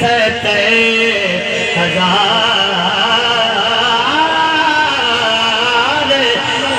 70,000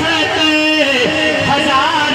70,000